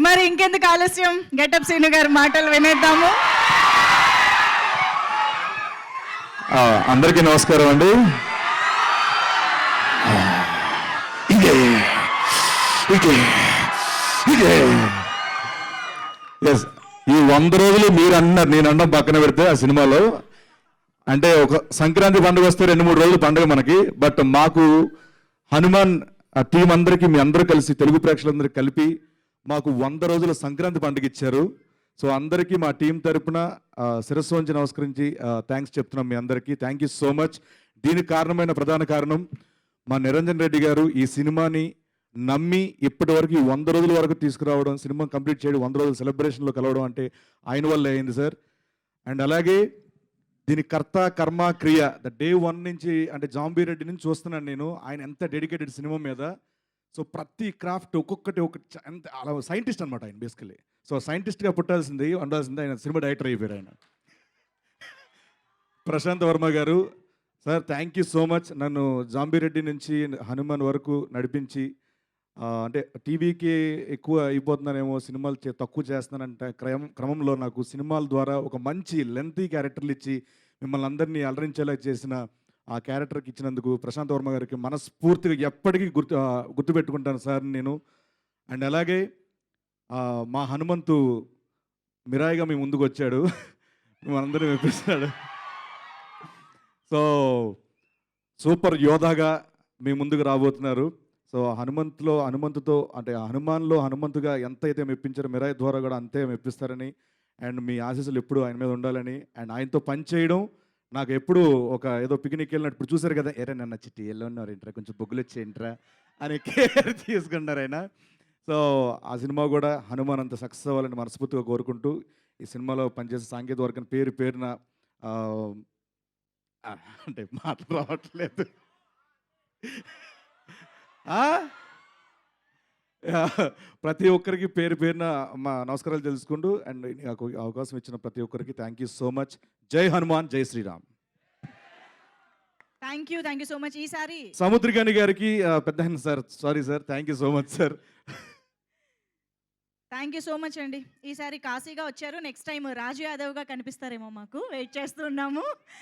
మరి ఇంకెందుకు ఆలస్యం, గెటప్ సీను గారి మాటలు వినేద్దాము. అందరికీ నమస్కారం అండి. ఎస్, ఈ 100 రోజులు మీరు అన్నారు, నేను అన్నం పక్కన పెడితే ఆ సినిమాలో అంటే ఒక సంక్రాంతి పండుగ వస్తే 2-3 రోజులు పండుగ మనకి. బట్ మాకు హనుమాన్ టీం అందరికీ, మీ అందరూ కలిసి, తెలుగు ప్రేక్షకులందరికీ కలిపి మాకు 100 రోజుల సంక్రాంతి పండుగ ఇచ్చారు. సో అందరికీ మా టీం తరపున శిరస్సు వంచి నమస్కరించి థ్యాంక్స్ చెప్తున్నాం మీ అందరికీ. Thank you so much. దీనికి కారణమైన ప్రధాన కారణం మా నిరంజన్ రెడ్డి గారు ఈ సినిమాని నమ్మి ఇప్పటి వరకు 100 రోజుల వరకు తీసుకురావడం, సినిమా కంప్లీట్ చేయడం, 100 రోజుల సెలబ్రేషన్లో కలవడం అంటే ఆయన వల్ల అయింది సార్. అండ్ అలాగే దీని కర్త కర్మ క్రియ డే 1 నుంచి, అంటే జాంబీ రెడ్డి నుంచి చూస్తున్నాను నేను, ఆయన ఎంత డెడికేటెడ్ సినిమా మీద. సో ప్రతి క్రాఫ్ట్ ఒక్కొక్కటి ఎంత అలా సైంటిస్ట్ అనమాట ఆయన బేసికలీ. సో సైంటిస్ట్గా పుట్టాల్సింది, ఉండాల్సింది, ఆయన సినిమా డైరెక్టర్ అయిపోయారు ఆయన. ప్రశాంత్ వర్మ గారు sir, thank you so much. నన్ను జాంబీ రెడ్డి నుంచి హనుమాన్ వరకు నడిపించి, అంటే టీవీకి ఎక్కువ అయిపోతున్నానేమో, సినిమాలు తక్కువ చేస్తున్నానంటే క్రమంలో నాకు సినిమాల ద్వారా ఒక మంచి లెంతీ క్యారెక్టర్లు ఇచ్చి మిమ్మల్ని అందరినీ అలరించేలా చేసిన ఆ క్యారెక్టర్కి ఇచ్చినందుకు ప్రశాంత్ వర్మ గారికి మనస్ఫూర్తిగా ఎప్పటికీ గుర్తుపెట్టుకుంటాను సార్ నేను. అండ్ అలాగే మా హనుమంతు మిరాయిగా మీ ముందుకు వచ్చాడు, మనందరినీ మెప్పిస్తాడు. సో సూపర్ యోధాగా మీ ముందుకు రాబోతున్నారు. సో హనుమంతుతో అంటే హనుమాన్లో హనుమంతుగా ఎంత అయితే మెప్పించారో మిరాయి ద్వారా కూడా అంతే మెప్పిస్తారని, అండ్ మీ ఆశీస్సులు ఎప్పుడు ఆయన మీద ఉండాలని, అండ్ ఆయనతో పని చేయడం నాకు ఎప్పుడు ఒక ఏదో పిక్నిక్ వెళ్ళినట్టు. ఇప్పుడు చూసారు కదా, ఎరే నన్న చిట్టి ఎలా ఉన్నారు ఏంట్రా, కొంచెం బొగ్గులు వచ్చేయంట్రా అని కేర్ తీసుకున్నారు ఆయన. సో ఆ సినిమా కూడా హనుమాన్ అంత సక్సెస్ అవ్వాలని మనస్ఫూర్తిగా కోరుకుంటూ, ఈ సినిమాలో పనిచేసే సాంకేతిక వర్గం పేరున అంటే మాటలు రావట్లేదు, ప్రతి ఒక్కరికి పేరున మా నమస్కారాలు తెలుసుకుంటూ, అండ్ నాకు అవకాశం ఇచ్చిన ప్రతి ఒక్కరికి థ్యాంక్ యూ సో మచ్. జై హనుమాన్, జై Shriram. Thank you so much. ఈసారి సముద్రకాని గారికి పెద్ద sir, sorry sir, thank you so much sir. Thank you so much అండి. ఈసారి కాశీగా వచ్చారు, నెక్స్ట్ టైం రాజు యాదవ్గా కనిపిస్తారేమో, మాకు వెయిట్ చేస్తున్నాము.